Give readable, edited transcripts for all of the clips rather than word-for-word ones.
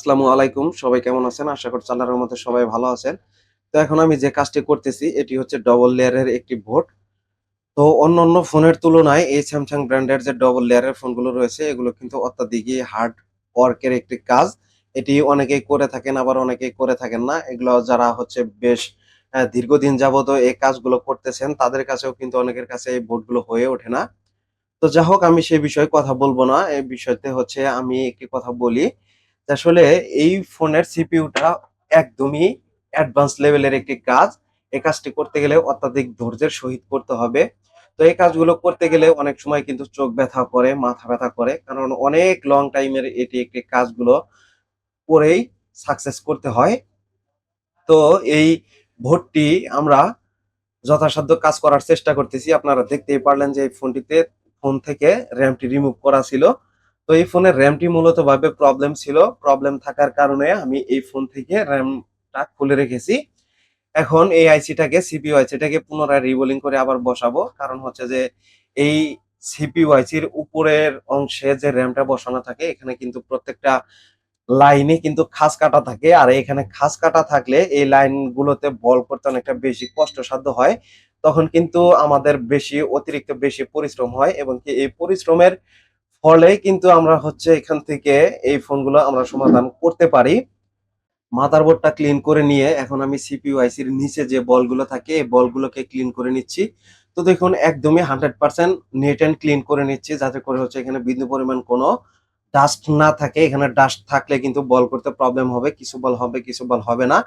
আসসালামু আলাইকুম। সবাই কেমন আছেন? আশা করছি আল্লাহর রহমতে সবাই ভালো আছেন। তো এখন আমি যে কাজটি করতেছি এটি হচ্ছে ডবল লেয়ারের একটি বোর্ড। তো অন্যান্য ফোনের তুলনায় এই Samsung ব্র্যান্ডের যে ডবল লেয়ারের ফোনগুলো রয়েছে এগুলো কিন্তু অত্যাধিকই হার্ড ওয়ার্কের একটি কাজ। এটি অনেকেই করে থাকেন আবার অনেকেই করে থাকেন না। এগুলো যারা হচ্ছে বেশ দীর্ঘদিন যাবতও এই কাজগুলো করতেছেন তাদের কাছেও কিন্তু অনেকের কাছে এই বোর্ডগুলো হয়ে ওঠে না। তো যা হোক আমি সেই বিষয়ে কথা বলব না। এই বিষয়তে হচ্ছে আমি একটি কথা বলি যে আসলে এই ফোনের সিপিইউটা একদমই অ্যাডভান্স লেভেলের একটি কাজ। এই কাজটি করতে গেলে অত্যাধিক ধৈর্যের সহিত করতে হবে। তো এই কাজগুলো করতে গেলে অনেক সময় কিন্তু চোখ ব্যথা করে, মাথা ব্যথা করে। কারণ অনেক লং টাইমের এটি একটি কাজগুলো করেই সাকসেস করতে হয়। তো এই ভোটটি আমরা যথাসাধ্য কাজ করার চেষ্টা করতেছি। আপনারা দেখতেই পারলেন যে এই ফোন থেকে র‍্যামটি রিমুভ করা ছিল। তো এই ফোনের র‍্যামটি মূলত ভাবে প্রবলেম ছিল। প্রবলেম থাকার কারণে আমি এই ফোন থেকে র‍্যামটা খুলে রেখেছি। এখন এই আইসিটাকে সিপিইউ আইসিটাকে পুনরায় রিবোলিং করে আবার বসাবো। কারণ হচ্ছে যে এই সিপিইউ আইসির উপরের অংশে যে র‍্যামটা বসানো থাকে এখানে কিন্তু প্রত্যেকটা লাইনে কিন্তু খাঁজ কাটা থাকে। আর এখানে খাঁজ কাটা থাকলে এই লাইনগুলোতে বল করতে অনেকটা বেশি কষ্টসাধ্য হয়। তখন কিন্তু আমাদের অতিরিক্ত বেশি পরিশ্রম হয় এবং কি এই পরিশ্রমের ফলে কিন্তু আমরা হচ্ছে এখান থেকে এই ফোনগুলো আমরা সমাধান করতে পারি। মাদারবোর্ডটা ক্লিন করে নিয়ে এখন আমি সিপিইউ আইসির নিচে যে বলগুলো থাকে এই বলগুলোকে ক্লিন করে নিচ্ছি। তো দেখুন একদমই 100% নিট অ্যান্ড ক্লিন করে নিচ্ছি যাতে করে হচ্ছে এখানে বিন্দু পরিমাণ কোনো ডাস্ট না থাকে। এখানে ডাস্ট থাকলে কিন্তু বল করতে প্রবলেম হবে। কিছু বল হবে, কিছু বল হবে না।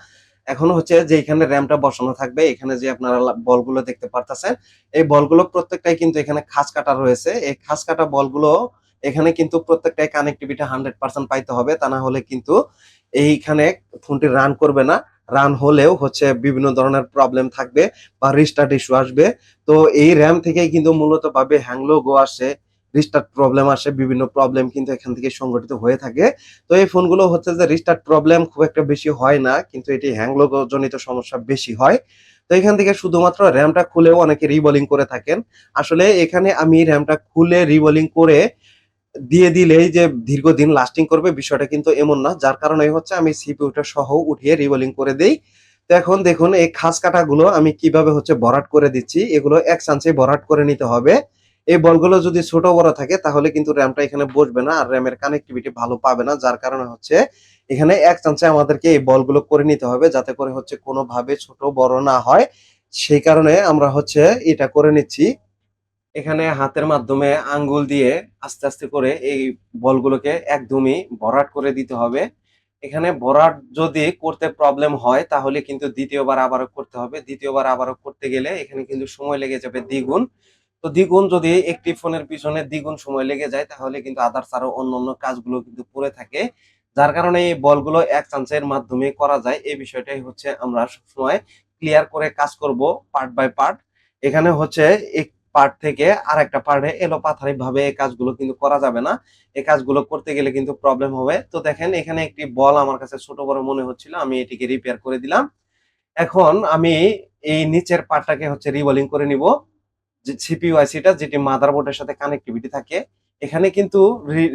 এখন হচ্ছে যে এখানে র‍্যামটা বসানো থাকবে, এখানে যে আপনারা বলগুলো দেখতে পারতেছেন, এই বলগুলো প্রত্যেকটাই কিন্তু এখানে খাঁজ কাটা রয়েছে। এই খাঁজ কাটা বলগুলো এখানে কিন্তু প্রত্যেকটাই কানেক্টিভিটি 100% পাইতে হবে। তা না হলে কিন্তু এইখানে ফোনটি রান করবে না। রান হলেও হচ্ছে বিভিন্ন ধরনের প্রবলেম থাকবে বা রিস্টার্ট ইস্যু আসবে। তো এই র‍্যাম থেকেই কিন্তু মূলত ভাবে হ্যাং লোগো আসে, রিস্টার্ট প্রবলেম আসে, বিভিন্ন প্রবলেম কিন্তু এখান থেকে সংঘটিত হয়ে থাকে। তো এই ফোনগুলো হচ্ছে যে রিস্টার্ট প্রবলেম খুব একটা বেশি হয় না, কিন্তু এটি হ্যাং লোগো জনিত সমস্যা বেশি হয়। তো এখান থেকে শুধুমাত্র র‍্যামটা খুলেও অনেকে রিবোলিং করে থাকেন। আসলে এখানে আমি র‍্যামটা খুলে রিবোলিং করে দিয়ে দিলেই যে দীর্ঘদিন লাস্টিং করবে বিষয়টা কিন্তু এমন না। যার কারণেই হচ্ছে আমি সিপিইউটা সহ উঠিয়ে রিবোলিং করে দেই। তো এখন দেখুন এই খাঁজ কাটাগুলো আমি কিভাবে হচ্ছে ভরাট করে দিচ্ছি। এগুলো এক চান্সেই ভরাট করে নিতে হবে। এই বলগুলো যদি ছোট বড় থাকে তাহলে কিন্তু র‍্যামটা এখানে বসবে না আর র‍্যামের কানেক্টিভিটি ভালো পাবে না। যার কারণে হচ্ছে এখানে এক চান্সে আমাদেরকে এই বলগুলো করে নিতে হবে যাতে করে হচ্ছে কোনোভাবে ছোট বড় না হয়। সেই কারণে আমরা হচ্ছে এটা করে নিচ্ছি। এখানে হাতের মাধ্যমে আঙ্গুল দিয়ে আস্তে, আস্তে করে এই বলগুলোকে একদমই ভরাট করে দিতে হবে। এখানে ভরাট যদি করতে প্রবলেম হয় তাহলে কিন্তু ২য় বার আবারও করতে হবে। ২য় বার আবারও করতে গেলে এখানে কিন্তু সময় লেগে যাবে দ্বিগুণ। তো দ্বিগুণ যদি একটি ফোনের পিছনে দ্বিগুণ সময় লেগে যায় তাহলে কিন্তু আদার্স আরো অন্যান্য কাজগুলো কিন্তু পড়ে থাকে। যার কারণে এই বলগুলো এক চান্সের মাধ্যমে করা যায়। এই বিষয়টাই হচ্ছে আমরা সবসময় ক্লিয়ার করে কাজ করব পার্ট বাই পার্ট। এখানে হচ্ছে পার্ট থেকে আরেকটা পার্টে এলোপাথারি ভাবে এই কাজগুলো কিন্তু করা যাবে না। এই কাজগুলো করতে গেলে কিন্তু প্রবলেম হবে। তো দেখেন এখানে একটি বল আমার কাছে ছোট বড় মনে হচ্ছিল। আমি এটিকে রিপেয়ার করে দিলাম। এখন আমি এই নিচের পার্টটাকে হচ্ছে রিবোলিং করে নিব। যে সিপিইউ আইসিটা যেটি মাদারবোর্ডের সাথে কানেক্টিভিটি থাকে। এখানে কিন্তু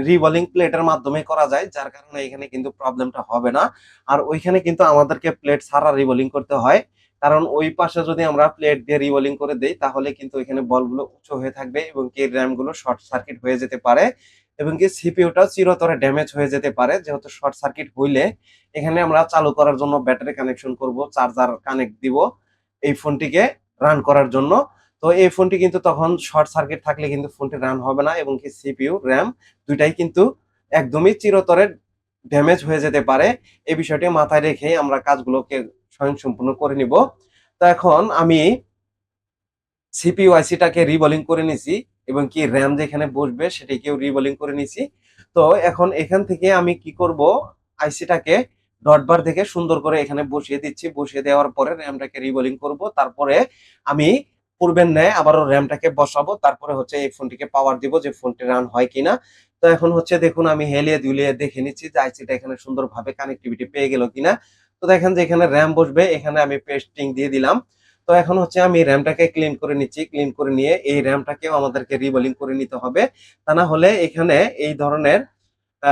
রিবোলিং প্লেটের মাধ্যমে করা যায়। যার কারণে এখানে কিন্তু প্রবলেমটা হবে না। আর ওইখানে কিন্তু আমাদেরকে প্লেট ছাড়া রিবোলিং করতে হয়। কারণ ওই পাশে যদি আমরা প্লেট দিয়ে রিবোলিং করে দেই তাহলে কিন্তু এখানে বলগুলো উঁচু হয়ে থাকবে এবং কি র‍্যাম গুলো শর্ট সার্কিট হয়ে যেতে পারে এবং কি সিপিইউটাও চিরতরে ড্যামেজ হয়ে যেতে পারে। যেহেতু শর্ট সার্কিট হইলে এখানে আমরা চালু করার জন্য ব্যাটারি কানেকশন করব, চার্জার কানেক্ট দিব এই ফোনটিকে রান করার জন্য। তো এই ফোনটি কিন্তু তখন শর্ট সার্কিট থাকলে কিন্তু ফোনটি রান হবে না এবং কি সিপিইউ, র‍্যাম ২ টাই কিন্তু একদমই চিরতরে ড্যামেজ হয়ে যেতে পারে। এই বিষয়টি মাথায় রেখেই আমরা কাজগুলোকে স্বয়ংসম্পূর্ণ করে নিব। তো এখন আমি সিপিইউ আইসিটাকে রিবোলিং করে নিছি এবং কি র‍্যাম যেখানে বসবে সেটাকেও রিবোলিং করে নিছি। তো এখন এখান থেকে আমি কি করব আইসিটাকে ডট বার থেকে সুন্দর করে এখানে বসিয়ে দিচ্ছি। বসিয়ে দেওয়ার পরে র‍্যামটাকে রিবোলিং করব। তারপরে আমি পূর্বের ন্যায় আবারও র‍্যামটাকে বসাবো। তারপরে হচ্ছে এই ফোনটিকে পাওয়ার দিব যে ফোনটি রান হয় কিনা। তো এখন হচ্ছে দেখুন আমি হেলিয়ে দুলিয়ে দেখে নিচ্ছি যে আইসিটা এখানে সুন্দরভাবে কানেক্টিভিটি পেয়ে গেল কিনা। তো দেখেন যে এখানে র‍্যাম বসবে, এখানে আমি পেস্টিং দিয়ে দিলাম। তো এখন হচ্ছে আমি র‍্যামটাকে ক্লিন করে নিচ্ছি। ক্লিন করে নিয়ে এই র‍্যামটাকেও আমাদেরকে রিবোলিং করে নিতে হবে। তা না হলে এখানে এই ধরনের আ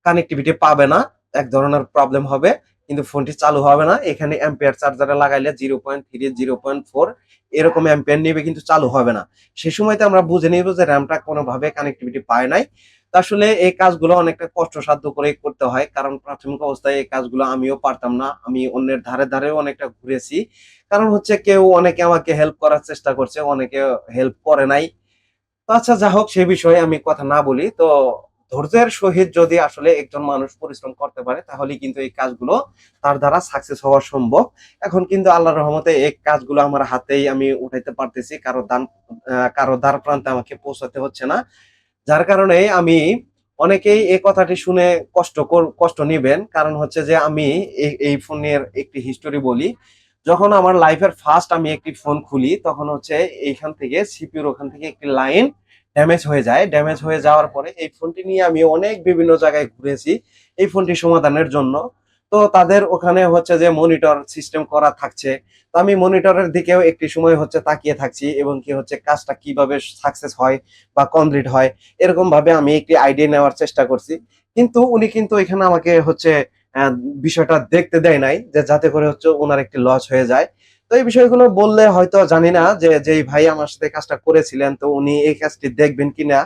কানেক্টিভিটি পাবে না। এক ধরনের প্রবলেম হবে, কিন্তু ফোনটি চালু হবে না। এখানে অ্যাম্পিয়ার চার্জারে লাগাইলে 0.3 0.4 এরকম অ্যাম্পিয়ার নেবে, কিন্তু চালু হবে না। সেই সময়তে আমরা বুঝে নিব যে র্যামটা কোনোভাবে কানেক্টিভিটি পায় নাই। তো আসলে এই কাজগুলো অনেকটা কষ্টসাধ্য করে করতে হয়, কারণ প্রাথমিক অবস্থায় এই কাজগুলো আমিও পারতাম না। আমি অন্যের ধারে ধারেও অনেকটা ঘুরেছি, কারণ হচ্ছে কেউ অনেকে আমাকে হেল্প করার চেষ্টা করছে, অনেকে হেল্প করে নাই। তো আচ্ছা, যা হোক, সে বিষয়ে আমি কথা না বলি। তো ধৈর্যের সহিত যদি আসলে একজন মানুষ পরিশ্রম করতে পারে, তাহলে কিন্তু এই কাজগুলো তার দ্বারা সাকসেস হওয়া সম্ভব। এখন কিন্তু আল্লাহর রহমতে এই কাজগুলো আমার হাতেই আমি উঠাইতে পারতেছি, কারো দ্বার প্রান্তে আমাকে পৌঁছাতে হচ্ছে না। যার কারণে আমি, অনেকেই এই কথাটি শুনে কষ্ট নিবেন, কারণ হচ্ছে যে আমি এই ফোনের একটি হিস্টোরি বলি। যখন আমার লাইফের ফার্স্ট আমি একটি ফোন খুলি, তখন হচ্ছে এইখান থেকে সিপিইউর ওখান থেকে একটি লাইন ড্যামেজ হয়ে যায়। ড্যামেজ হয়ে যাওয়ার পরে এই ফোনটি নিয়ে আমি অনেক বিভিন্ন জায়গায় ঘুরেছি এই ফোনটি সমাধানের জন্য। তো তাদের ওখানে হচ্ছে যে মনিটর সিস্টেম করা থাকছে, তো আমি মনিটরের দিকেও একটি সময় হচ্ছে তাকিয়ে থাকছি, এবং কি হচ্ছে কাজটা কিভাবে সাকসেস হয় বা কমপ্লিট হয়, এরকম ভাবে আমি একটি আইডিয়া নেওয়ার চেষ্টা করছি। কিন্তু উনি কিন্তু এখানে আমাকে হচ্ছে আহ, বিষয়টা দেখতে দেয় নাই, যে যাতে করে হচ্ছে ওনার একটি লস হয়ে যায়। তো এই বিষয়গুলো বললে হয়তো জানি না যে যেই ভাই আমার সাথে কাজটা করেছিলেন, তো উনি এই কাজটি দেখবেন কিনা।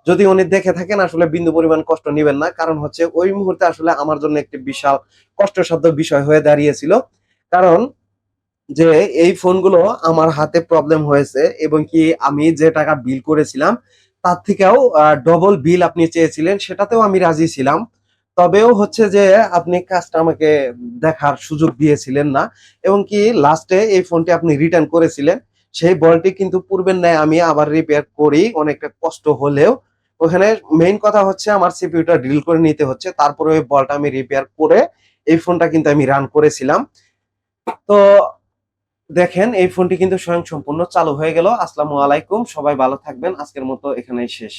যদি উনি দেখে থাকেন, আসলে বিন্দু পরিমাণ কষ্ট নিবেন না, কারণ হচ্ছে ওই মুহূর্তে আসলে আমার জন্য একটি বিশাল কষ্টসাধ্য বিষয় হয়ে দাঁড়িয়েছিল। কারণ যে এই ফোনগুলো আমার হাতে প্রবলেম হয়েছে, এবং কি আমি যে টাকা বিল করেছিলাম তার থেকেও ডবল বিল আপনি চেয়েছিলেন, সেটাতেও আমি রাজি ছিলাম। তবেও হচ্ছে যে আপনি কাজটা আমাকে দেখার সুযোগ দিয়েছিলেন না, এবং কি লাস্টে এই ফোনটি আপনি রিটার্ন করেছিলেন। সেই বলটি কিন্তু পূর্বের ন্যায় আমি আবার রিপেয়ার করি, অনেকটা কষ্ট হলেও। ওখানে মেইন কথা হচ্ছে আমার সিপিইউটা ড্রিল করে নিতে হচ্ছে, তারপরে ওই বলটা আমি রিপেয়ার করে এই ফোনটা কিন্তু আমি রান করেছিলাম। তো দেখেন, এই ফোনটি কিন্তু স্বয়ংসম্পূর্ণ চালু হয়ে গেল। আসসালামু আলাইকুম, সবাই ভালো থাকবেন। আজকের মতো এখানেই শেষ।